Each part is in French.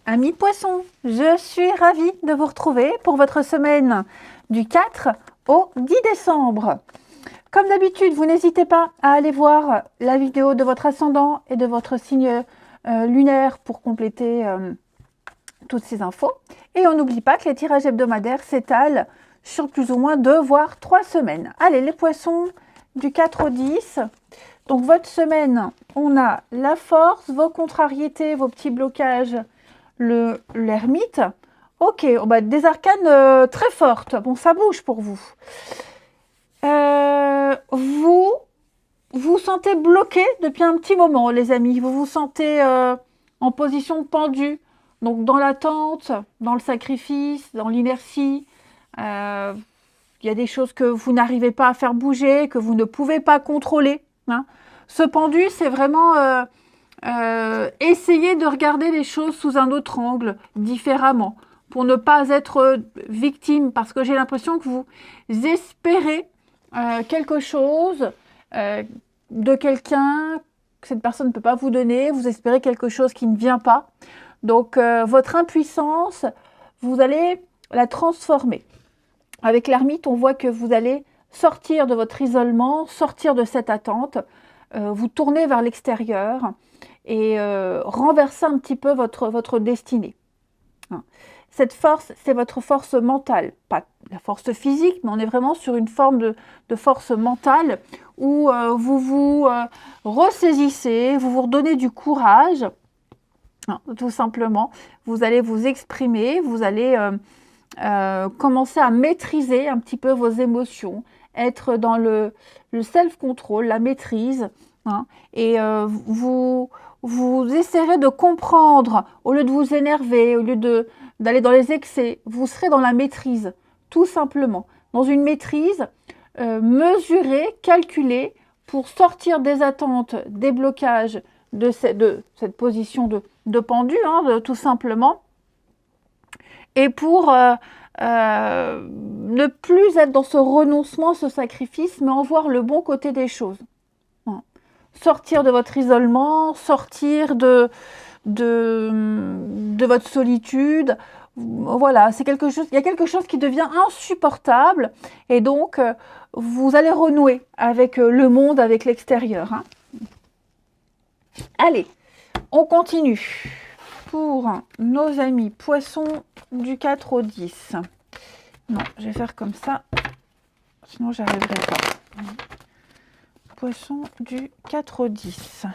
Amis poissons, je suis ravie de vous retrouver pour votre semaine du 4 au 10 décembre. Comme d'habitude, vous n'hésitez pas à aller voir la vidéo de votre ascendant et de votre signe lunaire pour compléter toutes ces infos. Et on n'oublie pas que les tirages hebdomadaires s'étalent sur plus ou moins 2 voire 3 semaines. Allez, les poissons du 4 au 10. Donc votre semaine, on a la force, vos contrariétés, vos petits blocages, l'ermite. Ok, des arcanes très fortes. Bon, ça bouge pour vous. Vous vous sentez bloqué depuis un petit moment, les amis. Vous vous sentez en position pendue. Donc dans l'attente, dans le sacrifice, dans l'inertie. Il y a des choses que vous n'arrivez pas à faire bouger, que vous ne pouvez pas contrôler. Hein. Ce pendu, c'est vraiment essayer de regarder les choses sous un autre angle, différemment, pour ne pas être victime, parce que j'ai l'impression que vous espérez quelque chose de quelqu'un que cette personne ne peut pas vous donner, vous espérez quelque chose qui ne vient pas. Donc, votre impuissance, vous allez la transformer. Avec l'ermite, on voit que vous allez sortir de votre isolement, sortir de cette attente, vous tourner vers l'extérieur et renverser un petit peu votre destinée. Cette force, c'est votre force mentale, pas la force physique, mais on est vraiment sur une forme de force mentale où vous vous ressaisissez, vous vous redonnez du courage, tout simplement. Vous allez vous exprimer, vous allez commencer à maîtriser un petit peu vos émotions, être dans le self-control, la maîtrise, et vous essaierez de comprendre, au lieu de vous énerver, au lieu d'aller dans les excès, vous serez dans la maîtrise, tout simplement. Dans une maîtrise mesurée, calculée, pour sortir des attentes, des blocages de cette position de pendu, tout simplement, et pour ne plus être dans ce renoncement, ce sacrifice, mais en voir le bon côté des choses. Sortir de votre isolement, sortir de votre solitude. Voilà, c'est quelque chose, il y a quelque chose qui devient insupportable et donc vous allez renouer avec le monde, avec l'extérieur. Allez, on continue pour nos amis poissons du 4 au 10. Non, je vais faire comme ça, sinon j'arriverai pas. Poisson du 4 au 10.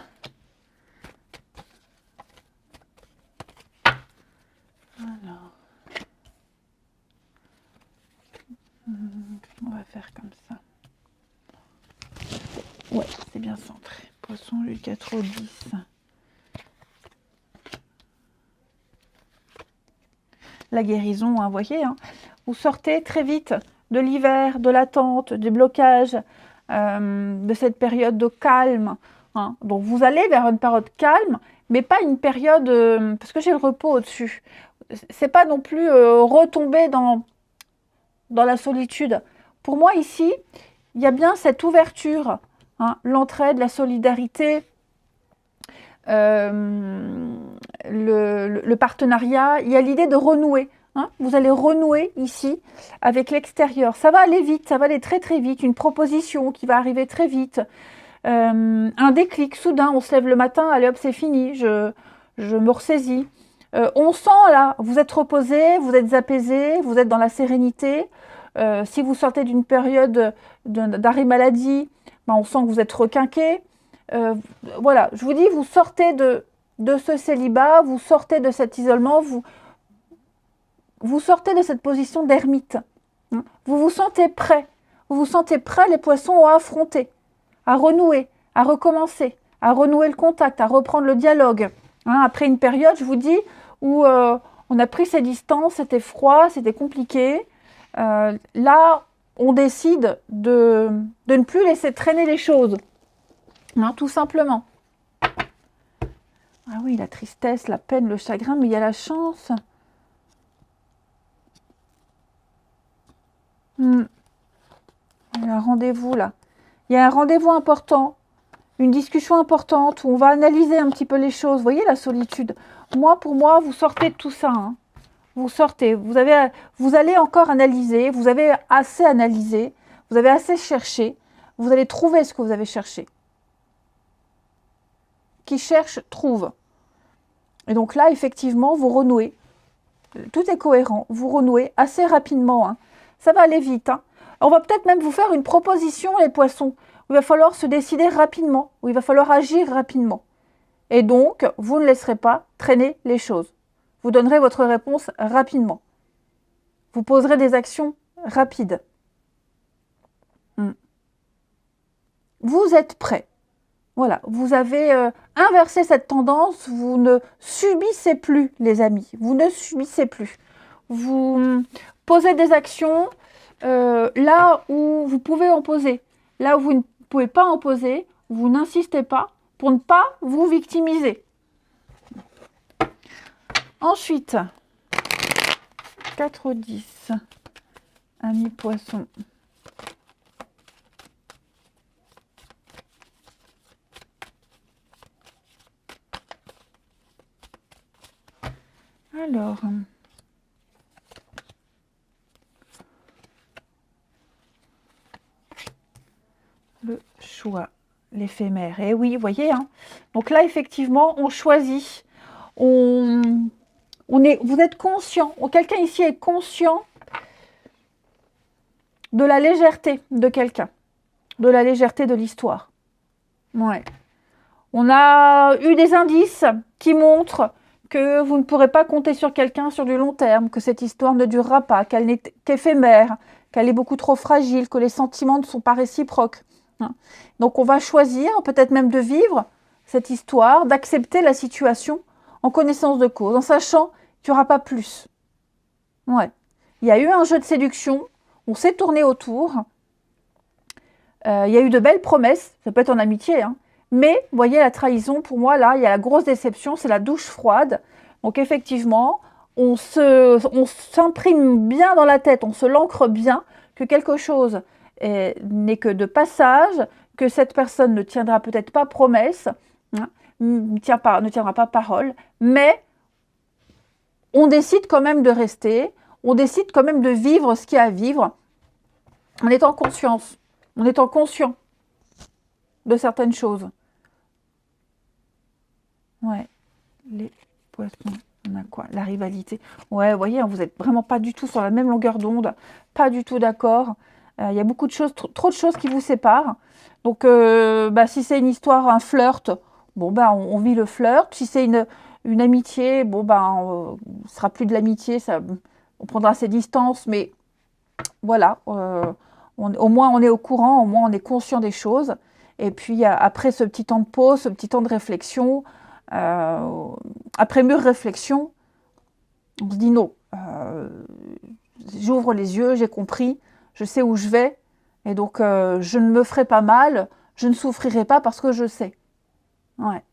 Alors, on va faire comme ça. Ouais, c'est bien centré. Poisson du 4 au 10. La guérison, vous voyez, vous sortez très vite de l'hiver, de l'attente, du blocage, de cette période de calme. Donc vous allez vers une période calme, mais pas une période, parce que j'ai le repos au-dessus. C'est pas non plus retomber dans la solitude. Pour moi ici, il y a bien cette ouverture, l'entraide, la solidarité, le partenariat. Il y a l'idée de renouer. Vous allez renouer ici avec l'extérieur. Ça va aller vite, ça va aller très très vite. Une proposition qui va arriver très vite. Un déclic soudain, on se lève le matin, allez hop, c'est fini, je me ressaisis. On sent là, vous êtes reposé, vous êtes apaisé, vous êtes dans la sérénité. Si vous sortez d'une période d'arrêt maladie, on sent que vous êtes requinqué. Voilà, je vous dis, vous sortez de ce célibat, vous sortez de cet isolement, vous sortez de cette position d'ermite. Vous vous sentez prêt. Vous vous sentez prêt, les poissons, à affronter, à renouer, à recommencer, à renouer le contact, à reprendre le dialogue. Après une période, je vous dis, où on a pris ses distances, c'était froid, c'était compliqué. Là, on décide de ne plus laisser traîner les choses. Tout simplement. Ah oui, la tristesse, la peine, le chagrin, mais il y a la chance. Il y a un rendez-vous là. Il y a un rendez-vous important, une discussion importante où on va analyser un petit peu les choses. Vous voyez la solitude. Pour moi, vous sortez de tout ça. Hein. Vous sortez. Vous allez encore analyser. Vous avez assez analysé. Vous avez assez cherché. Vous allez trouver ce que vous avez cherché. Qui cherche, trouve. Et donc là, effectivement, vous renouez. Tout est cohérent. Vous renouez assez rapidement. Hein. Ça va aller vite. Hein. On va peut-être même vous faire une proposition, les poissons, où il va falloir se décider rapidement, où il va falloir agir rapidement. Et donc, vous ne laisserez pas traîner les choses. Vous donnerez votre réponse rapidement. Vous poserez des actions rapides. Vous êtes prêt. Voilà, vous avez inversé cette tendance, vous ne subissez plus, les amis. Vous ne subissez plus. Vous posez des actions là où vous pouvez en poser. Là où vous ne pouvez pas en poser, vous n'insistez pas pour ne pas vous victimiser. Ensuite, 4-10, ami poisson. Alors, le choix, l'éphémère. Et oui, vous voyez, hein. Donc là, effectivement, on choisit. Vous êtes conscient. Quelqu'un ici est conscient de la légèreté de quelqu'un, de la légèreté de l'histoire. Ouais. On a eu des indices qui montrent que vous ne pourrez pas compter sur quelqu'un sur du long terme, que cette histoire ne durera pas, qu'elle n'est qu'éphémère, qu'elle est beaucoup trop fragile, que les sentiments ne sont pas réciproques. Donc on va choisir, peut-être même de vivre cette histoire, d'accepter la situation en connaissance de cause, en sachant qu'il n'y aura pas plus. Ouais. Il y a eu un jeu de séduction, on s'est tourné autour, il y a eu de belles promesses, ça peut être en amitié, hein. Mais, vous voyez, la trahison, pour moi, là, il y a la grosse déception, c'est la douche froide. Donc, effectivement, on s'imprime bien dans la tête, on se l'ancre bien que quelque chose n'est que de passage, que cette personne ne tiendra peut-être pas promesse, hein, ne tiendra pas parole, mais on décide quand même de rester, on décide quand même de vivre ce qu'il y a à vivre, en étant conscience, en étant conscient de certaines choses. Ouais, les poissons, on a quoi? La rivalité. Ouais, vous voyez, vous n'êtes vraiment pas du tout sur la même longueur d'onde, pas du tout d'accord. Il y a beaucoup de choses, trop de choses qui vous séparent. Donc, si c'est une histoire, un flirt, bon, on vit le flirt. Si c'est une amitié, bon, ce sera plus de l'amitié, on prendra ses distances, mais voilà, au moins on est au courant, au moins on est conscient des choses. Et puis, après ce petit temps de pause, ce petit temps de réflexion, après mûre réflexion, on se dit non, j'ouvre les yeux, j'ai compris, je sais où je vais, et donc je ne me ferai pas mal, je ne souffrirai pas parce que je sais. Ouais.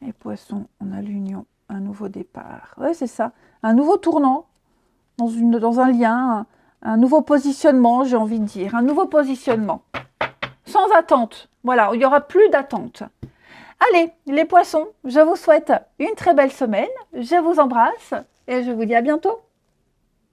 Et poissons, on a l'union, un nouveau départ. Ouais, c'est ça, un nouveau tournant dans un lien, un nouveau positionnement, j'ai envie de dire, un nouveau positionnement. Sans attente. Voilà, il n'y aura plus d'attente. Allez, les poissons, je vous souhaite une très belle semaine. Je vous embrasse et je vous dis à bientôt.